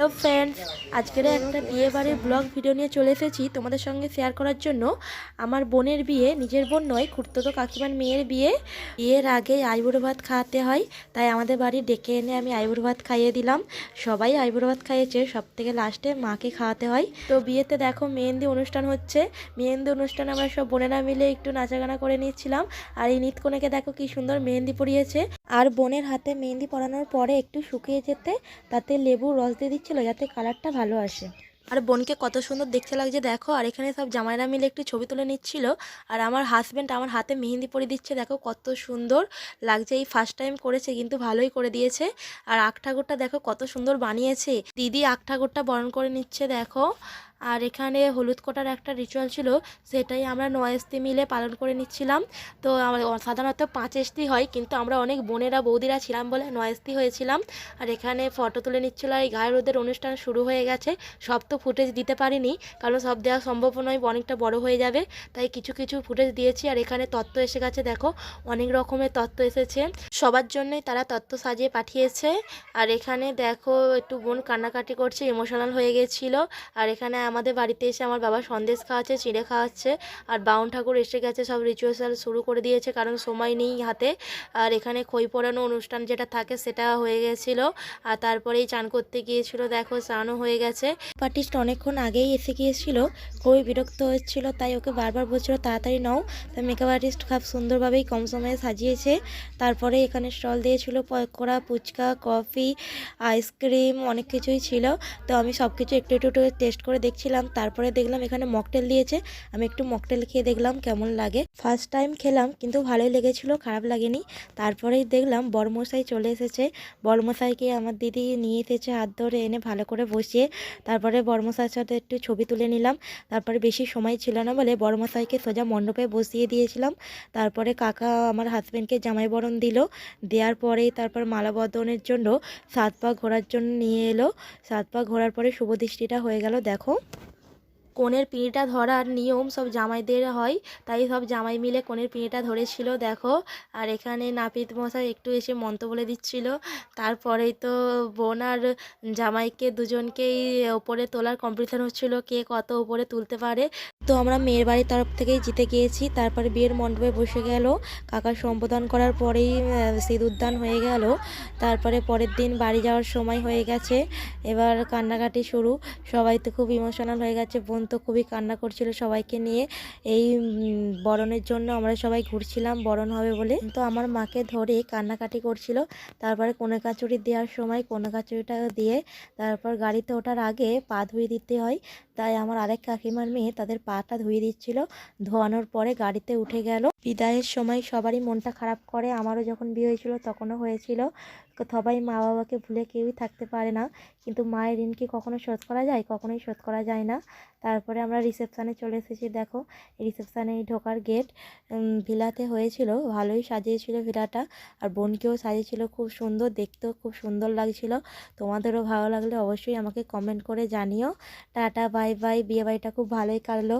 Hello friends, আজকের একটা বিয়ে বাড়ির ব্লগ ভিডিও নিয়ে চলে এসেছি তোমাদের সঙ্গে শেয়ার করার জন্য। আমার বোনের বিয়ে, নিজের বোন নয়, খুড়তুতো কাকিমার মেয়ের বিয়ে। বিয়ের আগে আইবুড়ো ভাত খাওয়াতে হয়, তাই আমাদের বাড়ি ডেকে এনে আমি আইবুড়ো ভাত খাইয়ে দিলাম। সবাই আইবুড়ো ভাত খাইয়েছে, সব থেকে লাস্টে মাকে খাওয়াতে হয়। তো বিয়েতে দেখো মেহেন্দি অনুষ্ঠান হচ্ছে। মেহেন্দি অনুষ্ঠানে আমরা সব বোনেরা মিলে একটু নাচাগানা করে নিচ্ছিলাম। আর এই নিতকনেকে দেখো কি সুন্দর মেহেন্দি পরিয়েছে। আর বোনের হাতে মেহেন্দি পরানোর পরে একটু শুকিয়ে যেতে তাতে লেবুর রস দিয়ে দিচ্ছিল যাতে কালারটা ভালো আসে। আর বোনকে কত সুন্দর দেখতে লাগছে দেখো। আর এখানে সব জামাইরা মিলে একটু ছবি তুলে নিচ্ছিল। আর আমার হাজব্যান্ড আমার হাতে মেহেন্দি পরিয়ে দিচ্ছে, দেখো কত সুন্দর লাগছে। এই ফার্স্ট টাইম করেছে, কিন্তু ভালোই করে দিয়েছে। আর আখ ঠাকুরটা দেখো কত সুন্দর বানিয়েছে। দিদি আখ ঠাকুরটা বরণ করে নিচ্ছে দেখো। আর এখানে হলুদ কোটার একটা রিচুয়াল ছিল, সেটাই আমরা 9 মিলে পালন করে নিচ্ছিলাম। তো সাধারণত 5 হয়, কিন্তু আমরা অনেক বোনেরা বৌদিরা ছিলাম বলে 9 হয়েছিলাম। আর এখানে ফটো তুলে নিচ্ছিল। আর এই গায়ের রোদের অনুষ্ঠান শুরু হয়ে গেছে। সব তো ফুটেজ দিতে পারিনি, কারণ সব দেওয়া সম্ভব নয়, অনেকটা বড় হয়ে যাবে। তাই কিছু কিছু ফুটেজ দিয়েছি। আর এখানে তত্ত্ব এসে গেছে দেখো, অনেক রকমের তত্ত্ব এসেছে। সবার জন্যই তারা তত্ত্ব সাজিয়ে পাঠিয়েছে। আর এখানে দেখো একটু বোন কান্নাকাটি করছে, ইমোশনাল হয়ে গেছিলো। আর এখানে আমাদের বাড়িতে এসে আমার বাবা সন্দেশ খাওয়াচ্ছে, চিড়ে খাওয়াচ্ছে। আর বাউন ঠাকুর এসে গেছে, সব রিচুয়াল শুরু করে দিয়েছে, কারণ সময় নেই হাতে। আর এখানে খই পোড়ানো অনুষ্ঠান যেটা থাকে সেটা হয়ে গেছিলো। আর তারপরেই চান করতে গিয়েছিল, দেখো স্নানও হয়ে গেছে। আর্টিস্ট অনেকক্ষণ আগেই এসে গিয়েছিল, খুবই বিরক্ত হচ্ছিল, তাই ওকে বারবার বলছিল তাড়াতাড়ি নাও। তাই মেকআপ আর্টিস্ট খুব সুন্দরভাবেই কম সময়ে সাজিয়েছে। তারপরে এখানে স্টল দিয়েছিল পকোড়া, ফুচকা, কফি, আইসক্রিম, অনেক কিছুই ছিল। তো আমি সব কিছু একটু একটু টেস্ট করে দেখছিলাম। তারপরে দেখলাম এখানে মকটেল দিয়েছে, আমি একটু মকটেল খেয়ে দেখলাম কেমন লাগে। ফার্স্ট টাইম খেলাম, কিন্তু ভালোই লেগেছিল, খারাপ লাগেনি। তারপরেই দেখলাম বড়মশাই চলে এসেছে। বড়মশাইকে আমার দিদি নিয়ে এসেছে হাত ধরে এনে ভালো করে বসিয়ে। তারপরে বড়মশাইয়ের সাথে একটু ছবি তুলে নিলাম। তারপরে বেশি সময় ছিল না বলে বড়মশাইকে সোজা মণ্ডপে বসিয়ে দিয়েছিলাম। তারপরে কাকা আমার হাজব্যান্ডকে জামাই বরণ দিল। দেওয়ার পরেই তারপর মালা বদনের জন্য 7 পা ঘোরার জন্য নিয়ে এলো। 7 পা ঘোরার পরে শুভ দৃষ্টিটা হয়ে গেল দেখো। কনের পিঁড়িটা ধরার নিয়ম সব জামাইদের হয়, তাই সব জামাই মিলে কনের পিঁড়িটা ধরেছিল দেখো। আর এখানে নাপিত মশাই একটু এসে মন্ত্র বলে দিচ্ছিল। তারপরেই তো বোন আর জামাইকে দুজনকেই ওপরে তোলার কম্পিটিশন হচ্ছিল, কে কত ওপরে তুলতে পারে। তো আমরা মেয়ের বাড়ির তরফ থেকেই জিতে গিয়েছি। তারপরে বিয়ের মণ্ডপে বসে গেল, কাকার সম্বোধন করার পরেই সিঁদুরদান হয়ে গেল। তারপরে পরের দিন বাড়ি যাওয়ার সময় হয়ে গেছে, এবার কান্নাকাটি শুরু। সবাই তো খুব ইমোশনাল হয়ে গেছে, বোন তো খুবই কান্না করছিল সবাইকে নিয়ে। এই বরণের জন্য আমরা সবাই ঘুরছিলাম বরণ হবে বলে, তো আমার মাকে ধরে কান্নাকাটি করছিল। তারপরে কনে কাচুরি দেওয়ার সময় কনে কাচুরিটা দিয়ে তারপর গাড়িতে ওঠার আগে পা ধুয়ে দিতে হয়, তাই আমার আরেক কাকিমার মেয়ে তাদের পাটা ধুয়ে দিচ্ছিল। ধোয়ানোর পরে গাড়িতে উঠে গেল। বিদায়ের সময় সবারই মনটা খারাপ করে, আমারও যখন বিয়ে হয়েছিল তখনও হয়েছিল। সবাই মা বাবাকে ভুলে কেউই থাকতে পারে না, কিন্তু মায়ের ঋণ কি কখনো শোধ করা যায়? কখনোই শোধ করা যায় না। তারপরে আমরা রিসেপশানে চলে এসেছি দেখো। রিসেপশানে ঢোকার গেট ভিলাতে হয়েছিল, ভালোই সাজিয়েছিল ভিলাটা। আর বোনকেও সাজিয়েছিল খুব সুন্দর, দেখতেও খুব সুন্দর লাগছিল। তোমাদেরও ভালো লাগলে অবশ্যই আমাকে কমেন্ট করে জানিও। Tata bye bye. বিয়ে বাড়িটা খুব ভালোই কাটলো।